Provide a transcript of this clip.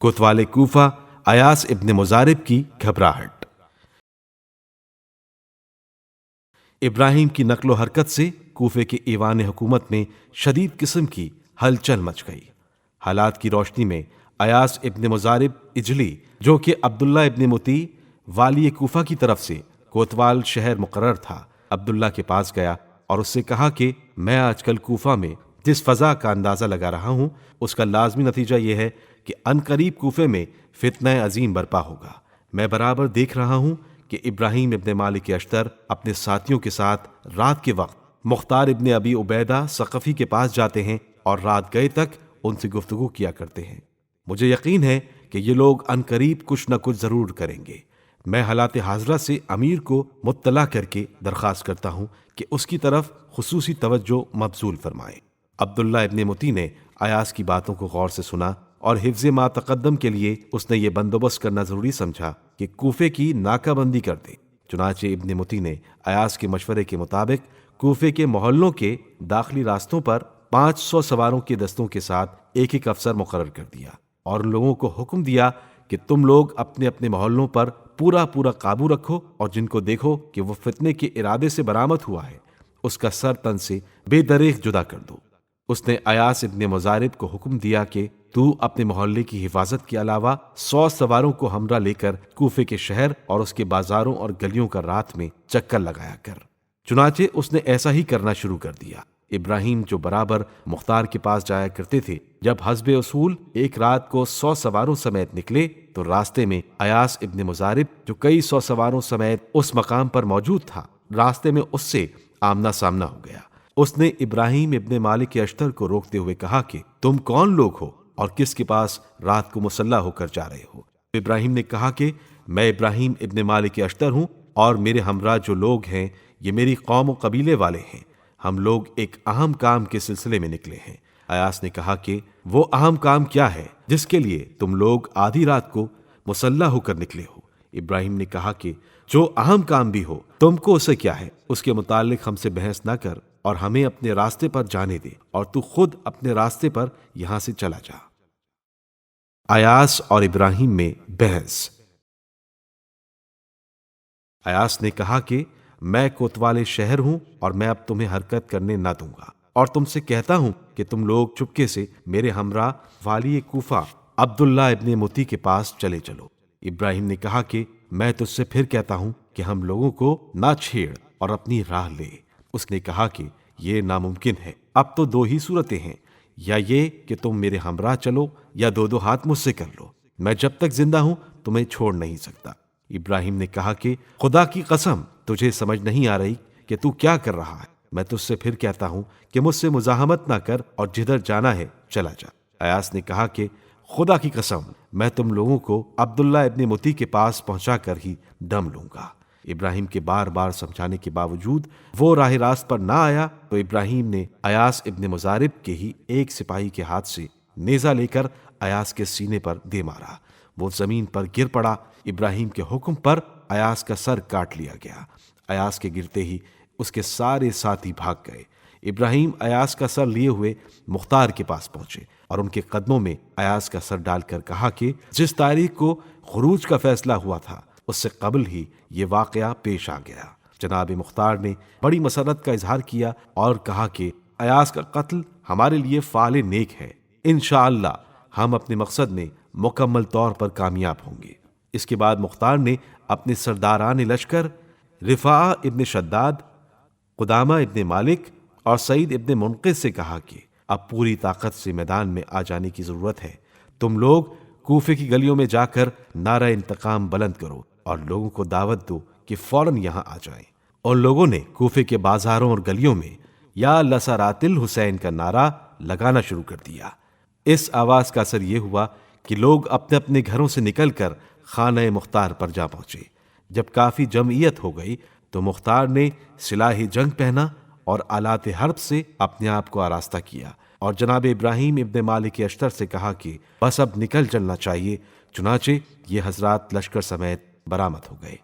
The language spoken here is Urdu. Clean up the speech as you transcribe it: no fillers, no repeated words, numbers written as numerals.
کوتوال کوفہ ایاس ابن مزارب کی گھبراہٹ۔ ابراہیم کی نقل و حرکت سے کوفے کے ایوان حکومت میں شدید قسم کی ہلچل مچ گئی۔ حالات کی روشنی میں ایاس ابن مزارب اجلی، جو کہ عبداللہ ابن مطیع والی کوفہ کی طرف سے کوتوال شہر مقرر تھا، عبداللہ کے پاس گیا اور اس سے کہا کہ میں آج کل کوفہ میں جس فضا کا اندازہ لگا رہا ہوں اس کا لازمی نتیجہ یہ ہے کہ عنقریب کوفے میں فتنہ عظیم برپا ہوگا۔ میں برابر دیکھ رہا ہوں کہ ابراہیم ابن مالک اشتر اپنے ساتھیوں کے ساتھ رات کے وقت مختار ابن ابی عبیدہ ثقفی کے پاس جاتے ہیں اور رات گئے تک ان سے گفتگو کیا کرتے ہیں۔ مجھے یقین ہے کہ یہ لوگ عنقریب کچھ نہ کچھ ضرور کریں گے۔ میں حالات حاضرہ سے امیر کو مطلع کر کے درخواست کرتا ہوں کہ اس کی طرف خصوصی توجہ مبذول فرمائے۔ عبداللہ ابن مطیع نے ایاس کی باتوں کو غور سے سنا اور حفظ ما تقدم کے لیے اس نے یہ بندوبست کرنا ضروری سمجھا کہ کوفے کی ناکہ بندی کر دے۔ چنانچہ ابن مطیع نے ایاس کے مشورے کے مطابق کوفے کے محلوں کے داخلی راستوں پر 500 سواروں کے دستوں کے ساتھ ایک ایک افسر مقرر کر دیا اور لوگوں کو حکم دیا کہ تم لوگ اپنے اپنے محلوں پر پورا قابو رکھو اور جن کو دیکھو کہ وہ فتنے کے ارادے سے برآمد ہوا ہے اس کا سر تن سے بے دریغ جدا کر دو۔ اس نے ایاس ابن مزارب کو حکم دیا کہ تو اپنے محلے کی حفاظت کے علاوہ 100 سواروں کو ہمراہ لے کر کوفے کے شہر اور اس کے بازاروں اور گلیوں کا رات میں چکر لگایا کر۔ چنانچہ اس نے ایسا ہی کرنا شروع کر دیا۔ ابراہیم جو برابر مختار کے پاس جایا کرتے تھے، جب حسب اصول ایک رات کو 100 سواروں سمیت نکلے تو راستے میں ایاس ابن مزارب جو کئی 100 سواروں سمیت اس مقام پر موجود تھا، راستے میں اس سے آمنا سامنا ہو گیا۔ اس نے ابراہیم ابن مالک اشتر کو روکتے ہوئے کہا کہ تم کون لوگ ہو اور کس کے پاس رات کو مسلح ہو کر جا رہے ہو؟ ابراہیم نے کہا کہ میں ابراہیم ابن مالک اشتر ہوں اور میرے ہمراہ جو لوگ ہیں یہ میری قوم و قبیلے والے ہیں۔ ہم لوگ ایک اہم کام کے سلسلے میں نکلے ہیں۔ ایاس نے کہا کہ وہ اہم کام کیا ہے جس کے لیے تم لوگ آدھی رات کو مسلح ہو کر نکلے ہو؟ ابراہیم نے کہا کہ جو اہم کام بھی ہو تم کو اسے کیا ہے، اس کے متعلق ہم سے بحث نہ کر اور ہمیں اپنے راستے پر جانے دے اور تو خود اپنے راستے پر یہاں سے چلا جا۔ ایاس اور ابراہیم میں بحث۔ ایاس نے کہا کہ میں کوتوال شہر ہوں اور میں اب تمہیں حرکت کرنے نہ دوں گا اور تم سے کہتا ہوں کہ تم لوگ چپکے سے میرے ہمراہ والی کوفہ عبداللہ ابن مطیع کے پاس چلے چلو۔ ابراہیم نے کہا کہ میں تجھ سے پھر کہتا ہوں کہ ہم لوگوں کو نہ چھیڑ اور اپنی راہ لے۔ اس نے کہا کہ یہ ناممکن ہے، اب تو 2 ہی صورتیں ہیں، یا یہ کہ تم میرے ہمراہ چلو یا 2 ہاتھ مجھ سے کر لو، میں جب تک زندہ ہوں تمہیں چھوڑ نہیں سکتا۔ ابراہیم نے کہا کہ خدا کی قسم تجھے سمجھ نہیں آ رہی کہ تو کیا کر رہا ہے؟ میں تجھ سے پھر کہتا ہوں کہ مجھ سے مزاحمت نہ کر اور جدھر جانا ہے چلا جا۔ ایاس نے کہا کہ خدا کی قسم میں تم لوگوں کو عبداللہ ابن مطیع کے پاس پہنچا کر ہی دم لوں گا۔ ابراہیم کے بار بار سمجھانے کے باوجود وہ راہ راست پر نہ آیا تو ابراہیم نے ایاس ابن مزارب کے ہی ایک سپاہی کے ہاتھ سے نیزہ لے کر ایاس کے سینے پر دے مارا۔ وہ زمین پر گر پڑا۔ ابراہیم کے حکم پر ایاس کا سر کاٹ لیا گیا۔ ایاس کے گرتے ہی اس کے سارے ساتھی بھاگ گئے۔ ابراہیم ایاس کا سر لیے ہوئے مختار کے پاس پہنچے اور ان کے قدموں میں ایاس کا سر ڈال کر کہا کہ جس تاریخ کو خروج کا فیصلہ ہوا تھا اس سے قبل ہی یہ واقعہ پیش آ گیا۔ جناب مختار نے بڑی مسرت کا اظہار کیا اور کہا کہ ایاس کا قتل ہمارے لیے فعال نیک ہے، انشاءاللہ ہم اپنے مقصد میں مکمل طور پر کامیاب ہوں گے۔ اس کے بعد مختار نے اپنے سرداران لشکر رفاعہ ابن شداد، قدامہ ابن مالک اور سعید ابن منقذ سے کہا کہ اب پوری طاقت سے میدان میں آ جانے کی ضرورت ہے۔ تم لوگ کوفے کی گلیوں میں جا کر نعرہ انتقام بلند کرو اور لوگوں کو دعوت دو کہ فوراً یہاں آ جائیں۔ اور لوگوں نے کوفے کے بازاروں اور گلیوں میں یا لسرات الحسین کا نعرہ لگانا شروع کر دیا۔ اس آواز کا اثر یہ ہوا کہ لوگ اپنے اپنے گھروں سے نکل کر خانہ مختار پر جا پہنچے۔ جب کافی جمعیت ہو گئی تو مختار نے سلاح جنگ پہنا اور آلات حرب سے اپنے آپ کو آراستہ کیا اور جناب ابراہیم ابن مالک اشتر سے کہا کہ بس اب نکل چلنا چاہیے۔ چنانچہ یہ حضرات لشکر سمیت برآمد ہو گئے۔